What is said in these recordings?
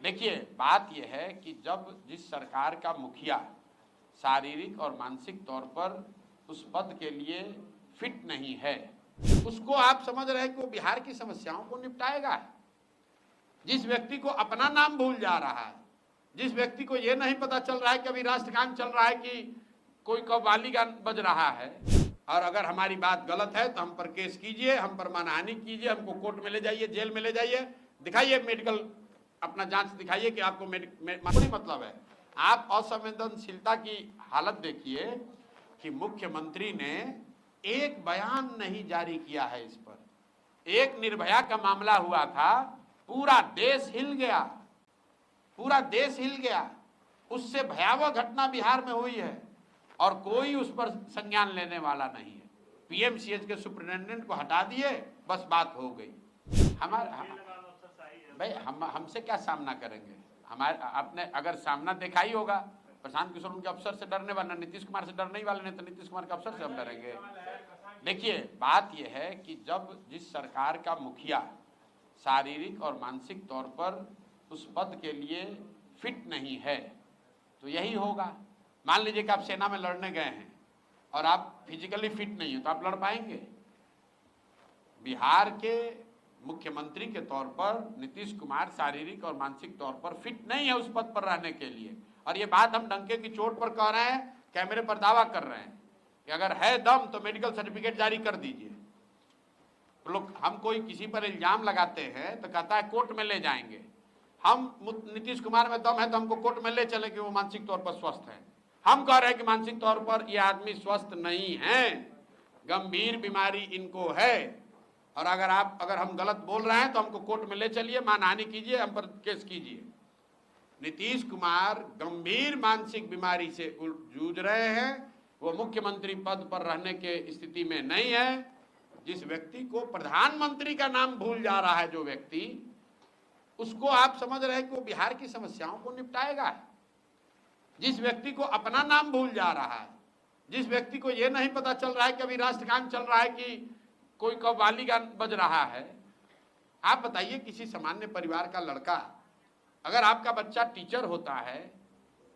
देखिए, बात यह है कि जब जिस सरकार का मुखिया शारीरिक और मानसिक तौर पर उस पद के लिए फिट नहीं है, उसको आप समझ रहे हैं कि वो बिहार की समस्याओं को निपटाएगा। जिस व्यक्ति को अपना नाम भूल जा रहा है, जिस व्यक्ति को ये नहीं पता चल रहा है कि अभी राष्ट्रगान चल रहा है कि कोई कव्वाली गान बज रहा है, और अगर हमारी बात गलत है तो हम पर केस कीजिए, हम पर मानहानि कीजिए, हमको कोर्ट में ले जाइए, जेल में ले जाइए, दिखाइए मेडिकल अपना जांच दिखाइए कि आपको कोई मतलब है। आप असंवेदनशीलता की हालत देखिए कि मुख्यमंत्री ने एक बयान नहीं जारी किया है इस पर। एक निर्भया का मामला हुआ था, पूरा देश हिल गया, पूरा देश हिल गया। उससे भयावह घटना बिहार में हुई है और कोई उस पर संज्ञान लेने वाला नहीं है। पीएमसीएच के सुपरिटेंडेंट को हटा दिए, बस बात हो गई। भाई हमसे क्या सामना करेंगे? हमारे आपने अगर सामना देखा ही होगा, प्रशांत किशोर उनके अफसर से डरने वाला, नीतीश कुमार से डरने वाले नहीं, तो नीतीश कुमार के अफसर से हम डरेंगे? देखिए, बात यह है कि जब जिस सरकार का मुखिया शारीरिक और मानसिक तौर पर उस पद के लिए फिट नहीं है तो यही होगा। मान लीजिए कि आप सेना में लड़ने गए हैं और आप फिजिकली फिट नहीं हो, तो आप लड़ पाएंगे? बिहार के मुख्यमंत्री के तौर पर नीतीश कुमार शारीरिक और मानसिक तौर पर फिट नहीं है उस पद पर रहने के लिए। और ये बात हम डंके की चोट पर कह रहे हैं, कैमरे पर दावा कर रहे हैं कि अगर है दम तो मेडिकल सर्टिफिकेट जारी कर दीजिए। लोग हम कोई किसी पर इल्जाम लगाते हैं तो कहता है कोर्ट में ले जाएंगे। हम नीतीश कुमार में दम है तो हमको कोर्ट में ले चले कि वो मानसिक तौर पर स्वस्थ है। हम कह रहे हैं कि मानसिक तौर पर ये आदमी स्वस्थ नहीं है, गंभीर बीमारी इनको है, और अगर हम गलत बोल रहे हैं तो हमको कोर्ट में ले चलिए, मानहानि कीजिए, हम पर केस कीजिए। नीतीश कुमार गंभीर मानसिक बीमारी से जूझ रहे हैं, वो मुख्यमंत्री पद पर रहने के स्थिति में नहीं है। जिस व्यक्ति को प्रधानमंत्री का नाम भूल जा रहा है, जो व्यक्ति, उसको आप समझ रहे हैं कि वो बिहार की समस्याओं को निपटाएगा। जिस व्यक्ति को अपना नाम भूल जा रहा है, जिस व्यक्ति को ये नहीं पता चल रहा है कि अभी राष्ट्रगान चल रहा है कि कोई कव्वाली गान बज रहा है। आप बताइए, किसी सामान्य परिवार का लड़का, अगर आपका बच्चा टीचर होता है,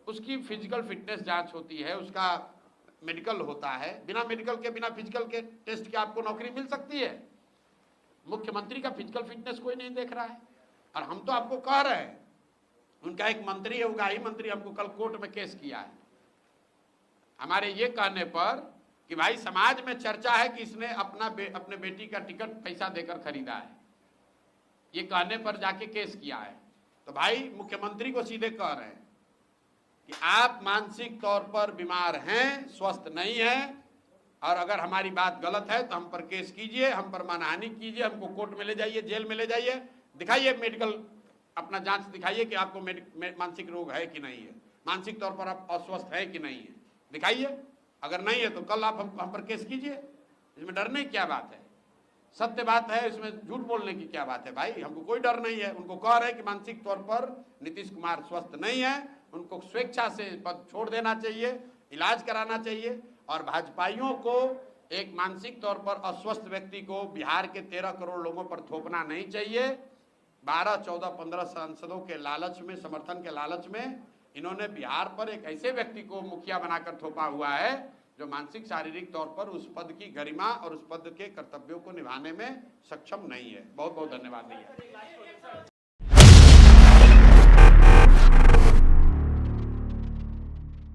उसकी फिजिकल फिटनेस जांच होती है, उसका मेडिकल होता है, बिना मेडिकल के, बिना फिजिकल के टेस्ट के आपको नौकरी मिल सकती है। मुख्यमंत्री का फिजिकल फिटनेस कोई नहीं देख रहा है, और हम तो आपको कह रहे हैं, उनका एक मंत्री है, उगाही मंत्री, हमको कल कोर्ट में केस किया है हमारे ये कहने पर कि भाई समाज में चर्चा है कि इसने अपने बेटी का टिकट पैसा देकर खरीदा है, ये कहने पर जाके केस किया है। तो भाई मुख्यमंत्री को सीधे कह रहे हैं कि आप मानसिक तौर पर बीमार हैं, स्वस्थ नहीं हैं, और अगर हमारी बात गलत है तो हम पर केस कीजिए, हम पर मानहानि कीजिए, हमको कोर्ट में ले जाइए, जेल में ले जाइए, दिखाइए मेडिकल अपना जांच दिखाइए कि आपको मानसिक रोग है कि नहीं है, मानसिक तौर पर आप अस्वस्थ है कि नहीं है, दिखाइए। अगर नहीं है तो कल आप हम पर केस कीजिए। इसमें डरने की क्या बात है? सत्य बात है, इसमें झूठ बोलने की क्या बात है? भाई हमको कोई डर नहीं है। उनको कह रहे हैं कि मानसिक तौर पर नीतीश कुमार स्वस्थ नहीं है, उनको स्वेच्छा से पद छोड़ देना चाहिए, इलाज कराना चाहिए। और भाजपाइयों को एक मानसिक तौर पर अस्वस्थ व्यक्ति को बिहार के 13 करोड़ लोगों पर थोपना नहीं चाहिए। 12, 14, 15 सांसदों के लालच में, समर्थन के लालच में इन्होंने बिहार पर एक ऐसे व्यक्ति को मुखिया बनाकर थोपा हुआ है जो मानसिक शारीरिक तौर पर उस पद की गरिमा और उस पद के कर्तव्यों को निभाने में सक्षम नहीं है। बहुत बहुत धन्यवाद।